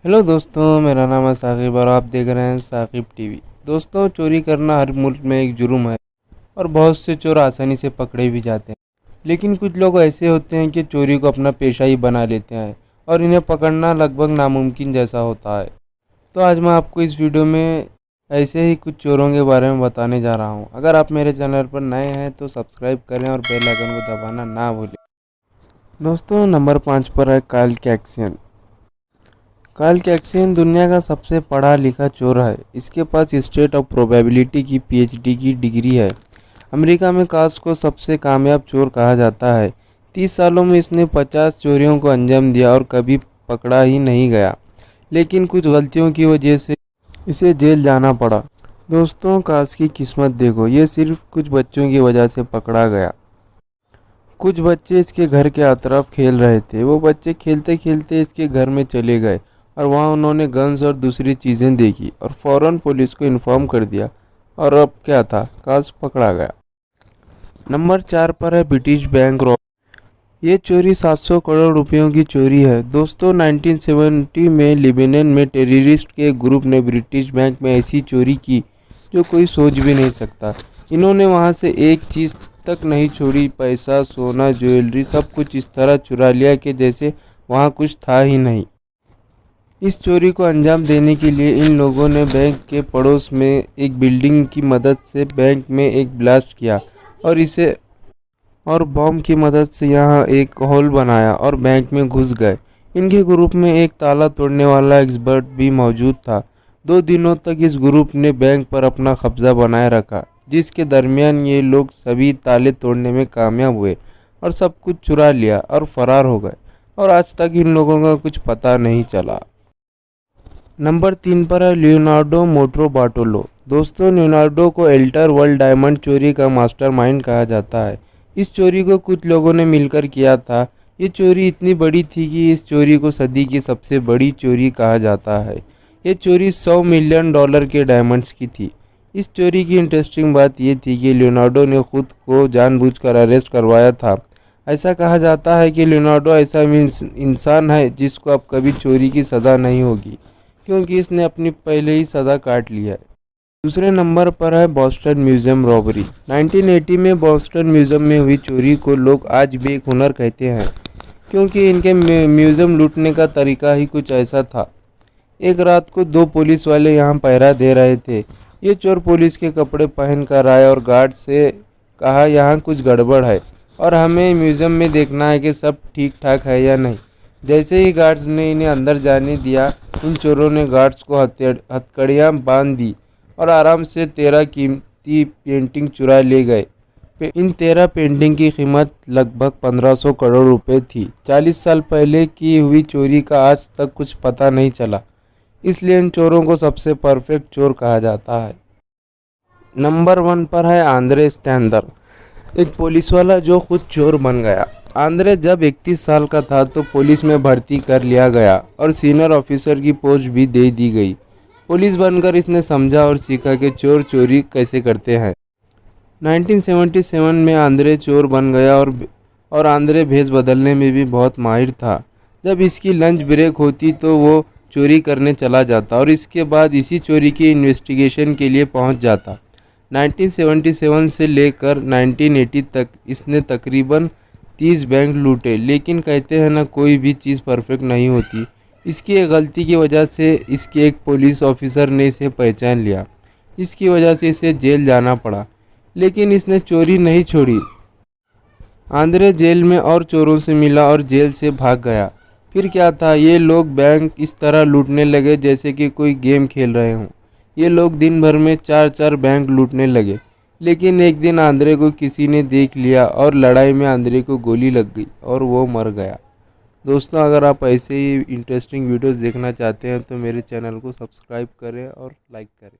Hello दोस्तों, मेरा नाम है साकिब और आप देख रहे हैं साकिब टीवी। दोस्तों, चोरी करना हर मुल्क में एक जुर्म है और बहुत से चोर आसानी से पकड़े भी जाते हैं। लेकिन कुछ लोग ऐसे होते हैं कि चोरी को अपना पेशा ही बना लेते हैं और इन्हें पकड़ना लगभग नामुमकिन जैसा होता है। तो आज मैं आपको इस वीडियो में ऐसे ही कुछ चोरों के बारे में बताने जा रहा हूँ। अगर आप मेरे चैनल पर नए हैं तो सब्सक्राइब करें और बेल आइकन को दबाना ना भूलें। दोस्तों, नंबर 5 पर है कार्ल कैक्सियन। कार्ल कैक्सियन दुनिया का सबसे पढ़ा लिखा चोर है। इसके पास स्टेट ऑफ प्रोबेबिलिटी की पीएचडी की डिग्री है। अमेरिका में कास को सबसे कामयाब चोर कहा जाता है। 30 सालों में इसने 50 चोरियों को अंजाम दिया और कभी पकड़ा ही नहीं गया। लेकिन कुछ गलतियों की वजह से इसे जेल जाना पड़ा। दोस्तों, कास की किस्मत देखो, ये सिर्फ कुछ बच्चों की वजह से पकड़ा गया। कुछ बच्चे इसके घर के अतरफ खेल रहे थे। वो बच्चे खेलते खेलते इसके घर में चले गए और वहाँ उन्होंने गन्स और दूसरी चीज़ें देखी और फौरन पुलिस को इन्फॉर्म कर दिया। और अब क्या था, कास पकड़ा गया। नंबर 4 पर है ब्रिटिश बैंक रॉब। ये चोरी 700 करोड़ रुपयों की चोरी है। दोस्तों, 1970 में लिबनन में टेररिस्ट के एक ग्रुप ने ब्रिटिश बैंक में ऐसी चोरी की जो कोई सोच भी नहीं सकता। इन्होंने वहाँ से एक चीज़ तक नहीं छोड़ी। पैसा, सोना, ज्वेलरी सब कुछ इस तरह चुरा लिया कि जैसे वहाँ कुछ था ही नहीं। इस चोरी को अंजाम देने के लिए इन लोगों ने बैंक के पड़ोस में एक बिल्डिंग की मदद से बैंक में एक ब्लास्ट किया और इसे और बॉम्ब की मदद से यहाँ एक होल बनाया और बैंक में घुस गए। इनके ग्रुप में एक ताला तोड़ने वाला एक्सपर्ट भी मौजूद था। 2 दिनों तक इस ग्रुप ने बैंक पर अपना कब्जा बनाए रखा, जिसके दरमियान ये लोग सभी ताले तोड़ने में कामयाब हुए और सब कुछ चुरा लिया और फरार हो गए। और आज तक इन लोगों का कुछ पता नहीं चला। नंबर 3 पर है लियोनार्डो मोटरो बार्टोलो। दोस्तों, लियोनार्डो को एल्टर वर्ल्ड डायमंड चोरी का मास्टरमाइंड कहा जाता है। इस चोरी को कुछ लोगों ने मिलकर किया था। ये चोरी इतनी बड़ी थी कि इस चोरी को सदी की सबसे बड़ी चोरी कहा जाता है। ये चोरी $100 मिलियन के डायमंड्स की थी। इस चोरी की इंटरेस्टिंग बात यह थी कि लियोनार्डो ने खुद को जानबूझकर अरेस्ट करवाया था। ऐसा कहा जाता है कि लियोनार्डो ऐसा इंसान है जिसको अब कभी चोरी की सज़ा नहीं होगी, क्योंकि इसने अपनी पहले ही सज़ा काट ली है। दूसरे नंबर पर है बॉस्टन म्यूजियम रॉबरी। 1980 में बॉस्टन म्यूजियम में हुई चोरी को लोग आज भी एक हुनर कहते हैं, क्योंकि इनके म्यूजियम लूटने का तरीका ही कुछ ऐसा था। एक रात को 2 पुलिस वाले यहाँ पहरा दे रहे थे। ये चोर पुलिस के कपड़े पहन कर आए और गार्ड से कहा, यहाँ कुछ गड़बड़ है और हमें म्यूजियम में देखना है कि सब ठीक ठाक है या नहीं। जैसे ही गार्ड्स ने इन्हें अंदर जाने दिया, इन चोरों ने गार्ड्स को हथकड़ियाँ बांध दी और आराम से 13 कीमती पेंटिंग चुरा ले गए। इन 13 पेंटिंग की कीमत लगभग 1500 करोड़ रुपए थी। 40 साल पहले की हुई चोरी का आज तक कुछ पता नहीं चला, इसलिए इन चोरों को सबसे परफेक्ट चोर कहा जाता है। नंबर 1 पर है आंद्रे स्टैंडर, एक पुलिस वाला जो खुद चोर बन गया। आंद्रे जब 31 साल का था तो पुलिस में भर्ती कर लिया गया और सीनियर ऑफिसर की पोस्ट भी दे दी गई। पुलिस बनकर इसने समझा और सीखा कि चोर चोरी कैसे करते हैं। 1977 में आंद्रे चोर बन गया और आंद्रे भेष बदलने में भी बहुत माहिर था। जब इसकी लंच ब्रेक होती तो वो चोरी करने चला जाता और इसके बाद इसी चोरी की इन्वेस्टिगेशन के लिए पहुंच जाता। 1977 से लेकर 1980 तक इसने तकरीबन 30 बैंक लूटे। लेकिन कहते हैं ना, कोई भी चीज़ परफेक्ट नहीं होती। इसकी एक गलती की वजह से इसके एक पुलिस ऑफिसर ने इसे पहचान लिया, जिसकी वजह से इसे जेल जाना पड़ा। लेकिन इसने चोरी नहीं छोड़ी। आंद्रे जेल में और चोरों से मिला और जेल से भाग गया। फिर क्या था, ये लोग बैंक इस तरह लूटने लगे जैसे कि कोई गेम खेल रहे हों। ये लोग दिन भर में 4-4 बैंक लूटने लगे। लेकिन एक दिन आंद्रे को किसी ने देख लिया और लड़ाई में आंद्रे को गोली लग गई और वो मर गया। दोस्तों, अगर आप ऐसे ही इंटरेस्टिंग वीडियोस देखना चाहते हैं तो मेरे चैनल को सब्सक्राइब करें और लाइक करें।